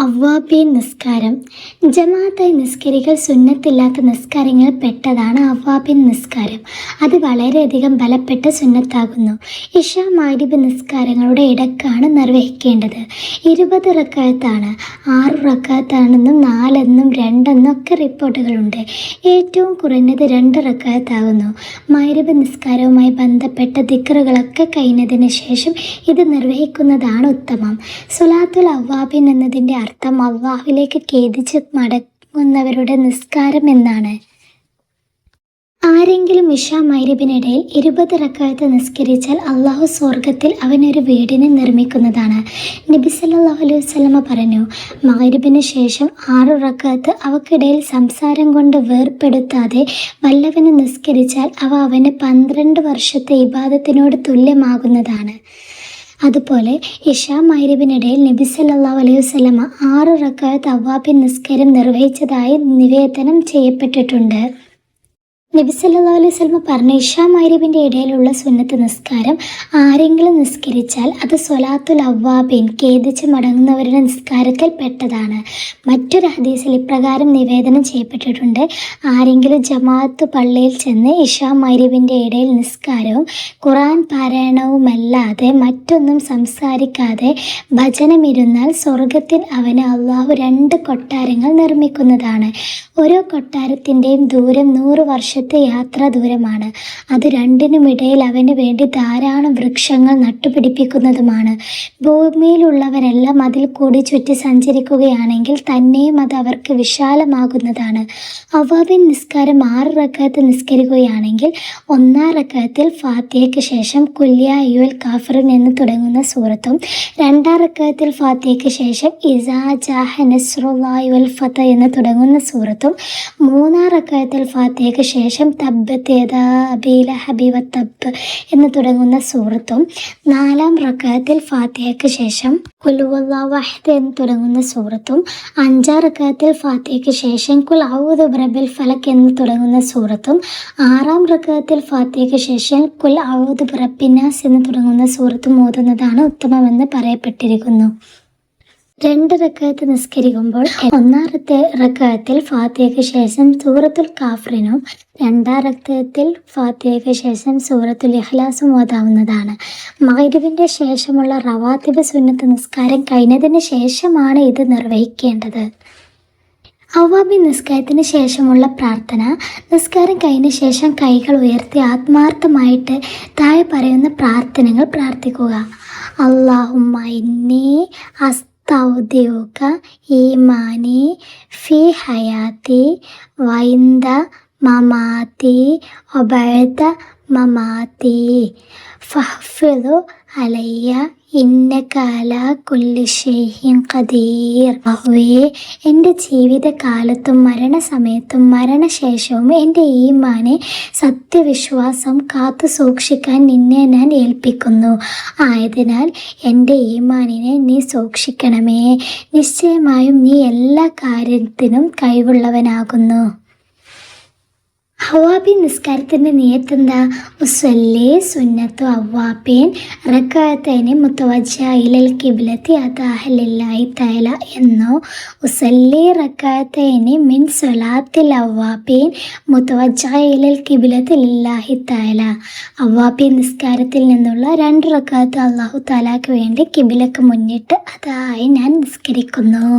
അവ്വാബീൻ നിസ്കാരം. ജമാഅത്തായി നിസ്കരിക്കൽ സുന്നത്തില്ലാത്ത നിസ്കാരങ്ങളിൽ പെട്ടതാണ് അവ്വാബീൻ നിസ്കാരം. അത് വളരെയധികം ബലപ്പെട്ട സുന്നത്താകുന്നു. ഇശ മഗ്‌രിബ് നിസ്കാരങ്ങളുടെ ഇടക്കാണ് നിർവഹിക്കേണ്ടത്. 20 റക്അത്താണ്. 6 റക്അത്താണെന്നും 4 എന്നും 2 എന്നും ഒക്കെ റിപ്പോർട്ടുകളുണ്ട്. ഏറ്റവും കുറഞ്ഞത് 2 റക്അത്താകുന്നു. മഗ്‌രിബ് നിസ്കാരവുമായി ബന്ധപ്പെട്ട ദിക്റുകളൊക്കെ കഴിഞ്ഞതിന് ശേഷം ഇത് നിർവഹിക്കുന്നതാണ് ഉത്തമം. സ്വലാത്തുൽ അവ്വാബീൻ എന്നതിൻ്റെ അർത്ഥം അള്ളാഹുവിലേക്ക് ഖേദിച്ച് മടങ്ങുന്നവരുടെ നിസ്കാരം എന്നാണ്. ആരെങ്കിലും ഇശ മഗ്‌രിബിനിടയിൽ 20 റക്അത്ത് നിസ്കരിച്ചാൽ അള്ളാഹു സ്വർഗത്തിൽ അവനൊരു വീടിനെ നിർമ്മിക്കുന്നതാണ്. നബി സല്ലല്ലാഹു അലൈഹി വസല്ലമ പറഞ്ഞു, മഗ്‌രിബിന് ശേഷം 6 റക്അത്ത് അവക്കിടയിൽ സംസാരം കൊണ്ട് വേർപ്പെടുത്താതെ വല്ലവന് നിസ്കരിച്ചാൽ അവ അവന് 12 വർഷത്തെ ഇബാദത്തിനോട് തുല്യമാകുന്നതാണ്. അതുപോലെ ഇശ മഗ്‌രിബിനിടയിൽ നബി സല്ലല്ലാഹു അലൈഹി വസല്ലമ 6 റക്അത്ത് അവ്വാബീൻ നിസ്കാരം നിർവഹിച്ചതായി നിവേദനം ചെയ്യപ്പെട്ടിട്ടുണ്ട്. നബി സല്ലല്ലാഹു അലൈഹി വസല്ലമ പറഞ്ഞു, ഇശ മഗ്‌രിബിൻ്റെ ഇടയിലുള്ള സുന്നത്ത് നിസ്കാരം ആരെങ്കിലും നിസ്കരിച്ചാൽ അത് സ്വലാത്തുൽ അവ്വാബീൻ ഖേദിച്ച് മടങ്ങുന്നവരുടെ നിസ്കാരത്തിൽ പെട്ടതാണ്. മറ്റൊരു ഹദീസിൽ ഇപ്രകാരം നിവേദനം ചെയ്യപ്പെട്ടിട്ടുണ്ട്, ആരെങ്കിലും ജമാഅത്ത് പള്ളിയിൽ ചെന്ന് ഇശ മഗ്‌രിബിൻ്റെ ഇടയിൽ നിസ്കാരവും ഖുർആൻ പാരായണവുമല്ലാതെ മറ്റൊന്നും സംസാരിക്കാതെ ഭജനമിരുന്നാൽ സ്വർഗത്തിൽ അവന് അള്ളാഹു 2 കൊട്ടാരങ്ങൾ നിർമ്മിക്കുന്നതാണ്. ഓരോ കൊട്ടാരത്തിൻ്റെയും ദൂരം 100 വർഷത്തെ യാത്രാ ദൂരമാണ്. അത് രണ്ടിനുമിടയിൽ അവന് വേണ്ടി ധാരാളം വൃക്ഷങ്ങൾ നട്ടുപിടിപ്പിക്കുന്നതുമാണ്. ഭൂമിയിലുള്ളവരെല്ലാം അതിൽ കൂടി ചുറ്റി സഞ്ചരിക്കുകയാണെങ്കിൽ തന്നെയും അത് അവർക്ക് വിശാലമാകുന്നതാണ്. അവ്വാബീൻ നിസ്കാരം 6 റക്അത്ത് നിസ്കരിക്കുകയാണെങ്കിൽ 1-ാം റക്അത്തിൽ ഫാത്തിഹയ്ക്ക് ശേഷം ഖുൽ യാ അയ്യുഹൽ കാഫിറൂൻ എന്ന് തുടങ്ങുന്ന സൂറത്തും 2-ാം റക്അത്തിൽ ഫാത്തിഹയ്ക്ക് ശേഷം ഇസാ ജാഅ നസ്റുല്ലാഹി വൽ ഫതഹ് എന്ന് തുടങ്ങുന്ന സൂറത്തും 3-ാം റക്അത്തിൽ ഫാത്തിഹയ്ക്ക് ശേഷം തബ്ബത് യദാ അബീ ലഹബി വതബ്ബ് എന്ന് തുടങ്ങുന്ന സൂറത്തും 4-ാം റക്അത്തിൽ ഫാത്തിഹയ്ക്ക് ശേഷം ഖുൽ ഹുവല്ലാഹു അഹദ് എന്ന് തുടങ്ങുന്ന സൂറത്തും 5-ാം റക്അത്തിൽ ഫാത്തിഹയ്ക്ക് ശേഷം ഖുൽ അഊദു ബിറബ്ബിൽ ഫലക് എന്ന് തുടങ്ങുന്ന സൂറത്തും 6-ാം റക്അത്തിൽ ഫാത്തിഹയ്ക്ക് ശേഷം ഖുൽ അഊദു ബിറബ്ബിൻ നാസ് എന്ന് തുടങ്ങുന്ന സൂറത്തും ഓതുന്നതാണ് ഉത്തമമെന്ന് പറയപ്പെട്ടിരിക്കുന്നു. 2 റക്അത്ത് നിസ്കരിക്കുമ്പോൾ 1-ാം റക്അത്തിൽ ഫാത്തിഹയ്ക്ക് ശേഷം സൂറത്തുൽ കാഫിറൂനും 2-ാം റക്അത്തിൽ ഫാത്തിഹയ്ക്ക് ശേഷം സൂറത്തുൽ ഇഖ്ലാസും ഓതാവുന്നതാണ്. മഗ്‌രിബിൻ്റെ ശേഷമുള്ള റവാത്തിബ് സുന്നത്ത് നിസ്കാരം കഴിഞ്ഞതിന് ശേഷമാണ് ഇത് നിർവഹിക്കേണ്ടത്. അവ്വാബീൻ നിസ്കാരത്തിന് ശേഷമുള്ള പ്രാർത്ഥന. നിസ്കാരം കഴിഞ്ഞ ശേഷം കൈകൾ ഉയർത്തി ആത്മാർത്ഥമായിട്ട് താഴെ പറയുന്ന പ്രാർത്ഥനകൾ പ്രാർത്ഥിക്കുക. അല്ലാഹുമ്മ ഇന്നി അസ്തൗദിഉക ഈമാനി ഫി ഹയാത്തി വഇൻദ മമാത്തി വബഅദ മമാത്തി ഫഹ്ഫിദ് അലയ്യ ഇന്നക അലാ കുല്ലി ഷൈഇൻ ഖദീർ. അല്ലാഹുവേ, എൻ്റെ ജീവിതകാലത്തും മരണസമയത്തും മരണശേഷവും എൻ്റെ ഈമാനെ സത്യവിശ്വാസം കാത്തു സൂക്ഷിക്കാൻ നിന്നെ ഞാൻ ഏൽപ്പിക്കുന്നു. ആയതിനാൽ എൻ്റെ ഈമാനിനെ നീ സൂക്ഷിക്കണമേ. നിശ്ചയമായും നീ എല്ലാ കാര്യത്തിനും കഴിവുള്ളവനാകുന്നു. അവ്വാബീൻ നിസ്കാരത്തിൻ്റെ നിയത്ത് എന്താ? ഉസ്വല്ലി സുന്നത്തു അവ്വാബീൻ റക്അത്തൈനി മുതവജ്ജിഹ ഇലൽ ഖിബ്ലത്തി അതാഹ ലില്ലാഹി തആല എന്നോ ഉസ്വല്ലി റക്അത്തൈനി മിൻ സ്വലാത്തിൽ അവ്വാബീൻ മുതവജ്ജിഹ ഇലൽ ഖിബ്ലത്തി ലില്ലാഹി തആല. അവ്വാബീൻ നിസ്കാരത്തിൽ നിന്നുള്ള 2 റക്അത്ത് അല്ലാഹു തആലക്ക് വേണ്ടി ഖിബ്ലക്ക് മുന്നിട്ട് അതായി ഞാൻ നിസ്കരിക്കുന്നു.